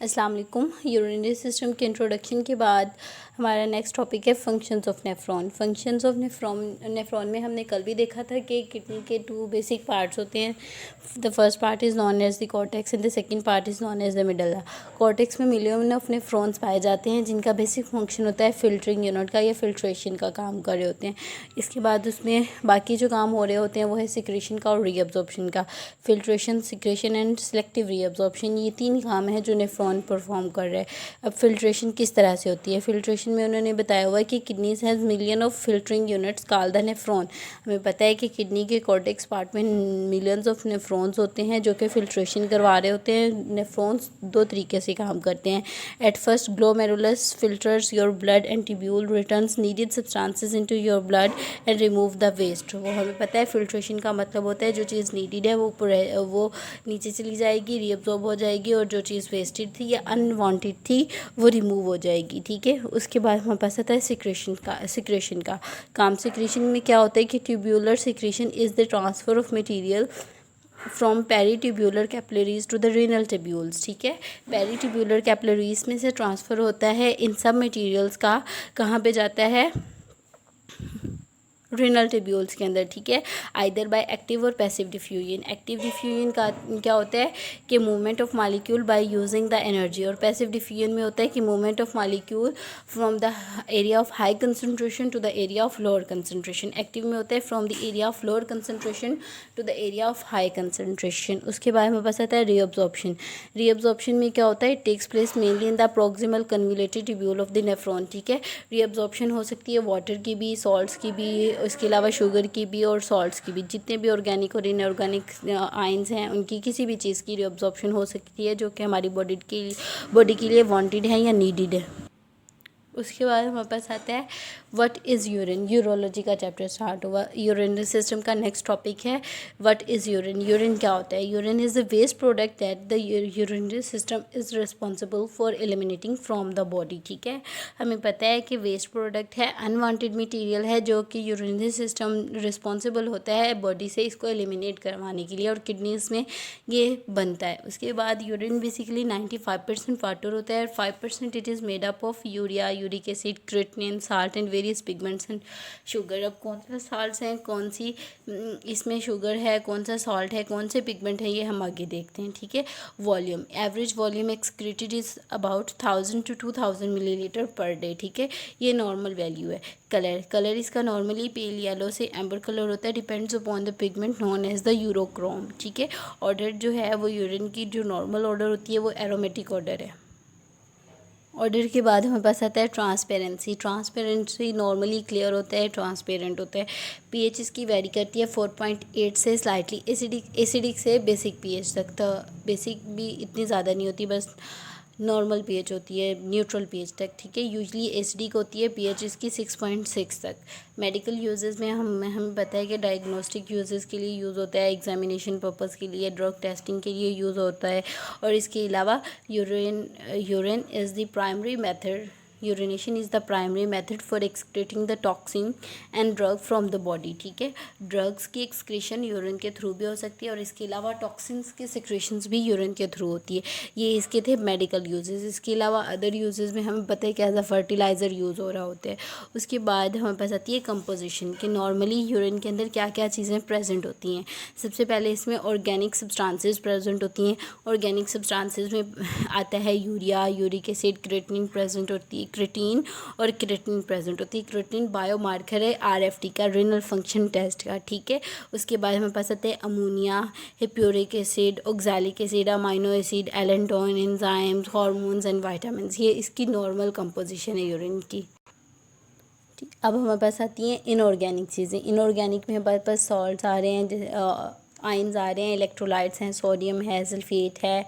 अस्सलाम वालेकुम। Urinary system के इंट्रोडक्शन के बाद हमारा नेक्स्ट टॉपिक है functions of nephron. Functions of nephron में हमने कल भी देखा था कि किडनी के 2 बेसिक पार्ट्स होते हैं। The first part is known as the cortex and the second part is known as the medulla. Cortex में मिलियन ऑफ नेफ्रॉन्स पाए जाते हैं जिनका बेसिक फंक्शन होता है फिल्टरिंग यूनिट का या फिल्ट्रेशन का काम कर रहे होते हैं। इसके बाद उसमें बाकी जो काम हो रहे होते हैं वो है सिक्रेशन का और रीअब्जॉर्प्शन का। Filtration, secretion and selective reabsorption, ये 3 काम है जो नेफ्रॉन परफॉर्म कर रहा है। अब फिल्ट्रेशन किस तरह से होती है? फिल्ट्रेशन में उन्होंने बताया हुआ है कि kidneys has million of filtering units called the nephron. हमें पता है कि किडनी के कॉर्टेक्स पार्ट में मिलियंस ऑफ नेफ्रॉन्स होते हैं जो कि फिल्ट्रेशन करवा रहे होते हैं। नेफ्रॉन्स 2 तरीके से काम करते हैं। At first, glomerulus filters your blood and tubule returns needed substances into your blood and remove the waste. वो हमें पता है फिल्ट्रेशन का मतलब होता है जो चीज़ नीडेड है वो नीचे चली जाएगी, रीअब्जॉर्ब हो जाएगी, और जो चीज़ वेस्टेड थी या अनवांटेड थी वो रिमूव हो जाएगी। ठीक है, उसके बाद हमारे पास आता है सिक्रेशन का काम। सिक्रेशन में क्या होता है कि tubular secretion is the transfer of material from peritubular capillaries to the renal tubules. ठीक है, पेरीट्यूब्यूलर कैपिलरीज में से ट्रांसफ़र होता है इन सब मटेरियल्स का। कहाँ पे जाता है? रीनल ट्यूब्यूल्स के अंदर। ठीक है, आइदर बाय एक्टिव और पैसिव डिफ्यूजन। एक्टिव डिफ्यूजन का क्या होता है कि movement of molecule by using the energy, और पैसिव डिफ्यूजन में होता है कि movement of molecule from the area of high concentration to the area of lower concentration. Active में होता है from the area of lower concentration to the area of high concentration. उसके बाद हमें पास आता है रीअब्जॉर्प्शन। रीअब्जॉर्प्शन में क्या होता है? It takes place mainly in the proximal convoluted tubule of the nephron. ठीक है, रीअब्जॉर्प्शन हो सकती है वाटर की भी, सॉल्ट्स की भी, इसके अलावा शुगर की भी और सॉल्ट्स की भी। जितने भी ऑर्गेनिक और इनऑर्गेनिक आयंस हैं उनकी किसी भी चीज़ की रीअब्जॉर्प्शन हो सकती है जो कि हमारी बॉडी के लिए वांटेड है या नीडेड है। उसके बाद हमारे पास आता है व्हाट इज़ यूरिन। यूरोलॉजी का चैप्टर स्टार्ट हुआ। यूरिनरी सिस्टम का नेक्स्ट टॉपिक है व्हाट इज़ यूरिन। यूरिन क्या होता है? Urine is the waste product that the urinary system is responsible for eliminating from the body. ठीक है, हमें पता है कि वेस्ट प्रोडक्ट है, अनवांटेड मटेरियल है जो कि यूरिनरी सिस्टम रिस्पॉन्सिबल होता है बॉडी से इसको एलिमिनेट करवाने के लिए, और किडनीज में ये बनता है। उसके बाद यूरिन बेसिकली 95% वाटर होता है, 5% it is made up of urea, uric acid, creatinine, salt and various pigments and sugar. अब कौन सा साल्ट्स हैं, कौन सी इसमें शुगर है, कौन सा सॉल्ट है, कौन से पिगमेंट है, ये हम आगे देखते हैं। ठीक है, volume, average volume excreted is about 1000 to 2000 millilitre per day. ठीक है, ये नॉर्मल वैल्यू है। कलर इसका नॉर्मली पेल येलो से एम्बर कलर होता है, depends upon the pigment known as the urochrome. ठीक है, ऑर्डर जो है वो यूरिन की जो नॉर्मल ऑर्डर होती है वो एरोमेटिक ऑर्डर है। ऑर्डर के बाद हमारे पास आता है ट्रांसपेरेंसी। ट्रांसपेरेंसी नॉर्मली क्लियर होता है, ट्रांसपेरेंट होता है। पीएच इसकी वेरी करती है 4.8 से स्लाइटली एसिडिक से बेसिक पीएच तक। तो बेसिक भी इतनी ज़्यादा नहीं होती, बस नॉर्मल पीएच होती है, न्यूट्रल पीएच तक। ठीक है, यूजली एसिडिक होती है, पीएच इसकी 6.6 तक। मेडिकल यूजेस में हमें पता है कि डायग्नोस्टिक यूजेस के लिए यूज़ होता है, एग्जामिनेशन पर्पस के लिए, ड्रग टेस्टिंग के लिए यूज़ होता है, और इसके अलावा urine is the primary method urination is the primary method for excreting the toxin and drug from the body. ठीक है, ड्रग्स की एक्सक्रीशन यूरिन के थ्रू भी हो सकती है, और इसके अलावा टॉक्सिन्स की सिक्रेशंस भी यूरिन के थ्रू होती है। ये इसके थे मेडिकल यूजेस। इसके अलावा अदर यूजेस में हमें पता है कि एज अ फर्टिलाइज़र यूज़ हो रहा होता है। उसके बाद हमारे पास आती है कंपोजिशन कि नॉर्मली यूरिन के अंदर क्या क्या चीज़ें प्रेजेंट होती हैं। सबसे पहले इसमें ऑर्गेनिक सब्सटेंसेस प्रेजेंट होती हैं। ऑर्गेनिक सब्सटेंसेस में आता है urea, uric acid, creatinine present होती है, क्रिएटिन प्रेजेंट होती है। क्रिएटिन बायोमार्कर है आरएफटी का, रीनल फंक्शन टेस्ट का। ठीक है, उसके बाद हमें पास आते हैं ammonia, hippuric acid, oxalic acid, amino acid, allantoin, enzymes, hormones and vitamin. ये इसकी नॉर्मल कंपोजिशन है यूरिन की। ठीक, अब हमारे पास आती हैं इनऑर्गेनिक चीज़ें। इनऑर्गेनिक में हमारे पास सॉल्ट्स आ रहे हैं, आयंस आ रहे हैं, इलेक्ट्रोलाइट्स हैं, सोडियम है, सल्फेट है,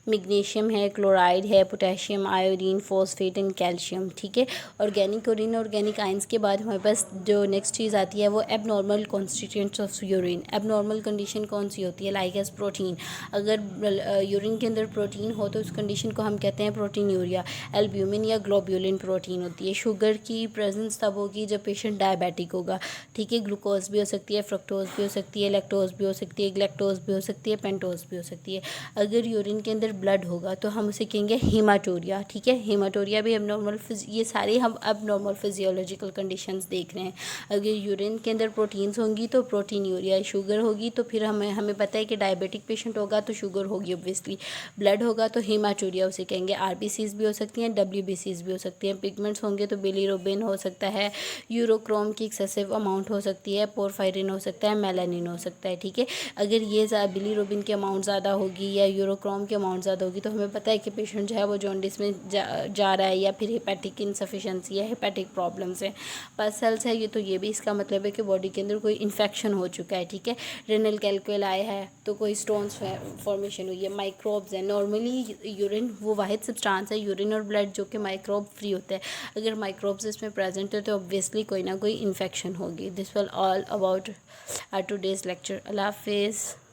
मैग्नीशियम है, क्लोराइड है, potassium, iodine, phosphate and calcium. ठीक है, ऑर्गेनिक और इनऑर्गेनिक आयंस के बाद हमारे पास जो नेक्स्ट चीज़ आती है वो abnormal constituents of urine. Abnormal condition कौन सी होती है? Like as protein. अगर यूरिन के अंदर प्रोटीन हो तो उस कंडीशन को हम कहते हैं प्रोटीन यूरिया। एल्ब्यूमिन या ग्लोब्यूलिन प्रोटीन होती है। शुगर की प्रेजेंस तब होगी जब पेशेंट डायबिटिक होगा। ठीक है, ग्लूकोज भी हो सकती है, फ्रक्टोज भी हो सकती है, लैक्टोज भी हो सकती सकती है, ग्लैक्टोज भी हो सकती है, पेंटोज भी हो सकती है। अगर यूरिन के अंदर ब्लड होगा तो हम उसे कहेंगे हीमाटोरिया, ठीक है। हीमाटोरिया भी एबनॉर्मल, ये सारे हम एबनॉर्मल फिजियोलॉजिकल कंडीशंस देख रहे हैं। अगर यूरिन के अंदर प्रोटीन्स होंगी तो प्रोटीन यूरिया, शुगर होगी तो फिर हमें पता है कि डायबिटिक पेशेंट होगा तो शुगर होगी ऑब्वियसली, ब्लड होगा तो हीमाटोरिया उसे कहेंगे। आरबीसीज भी हो सकती हैं, डब्ल्यूबीसीज भी हो सकती हैं। पिगमेंट्स होंगे तो बिलीरुबिन हो सकता है, यूरोक्रोम की एक्सेसिव अमाउंट हो सकती है, पोरफायरिन हो सकता है, मेलानिन हो सकता है, ठीक है। अगर ये बिलीरुबिन की अमाउंट ज़्यादा होगी या यूरोक्रोम की अमाउंट ज़्यादा होगी तो हमें पता है कि पेशेंट जो है वो जॉन्डिस में जा रहा है या फिर हेपेटिक इनसफिशेंसी या हेपेटिक प्रॉब्लम्स है। पस सेल्स है ये, तो ये भी इसका मतलब है कि बॉडी के अंदर कोई इन्फेक्शन हो चुका है, ठीक है। रेनल कैलकुलाई है तो कोई स्टोन्स फॉर्मेशन हुई है। माइक्रोब्स है, नॉर्मली यूरिन वो वाहिद सब्सटेंस है यूरिन और ब्लड जो कि माइक्रोब फ्री होता है। अगर माइक्रोब्स इसमें प्रेजेंट है तो ऑब्वियसली कोई ना कोई इन्फेक्शन होगी। This will all about our today's lecture. अल्लाह हाफिज़।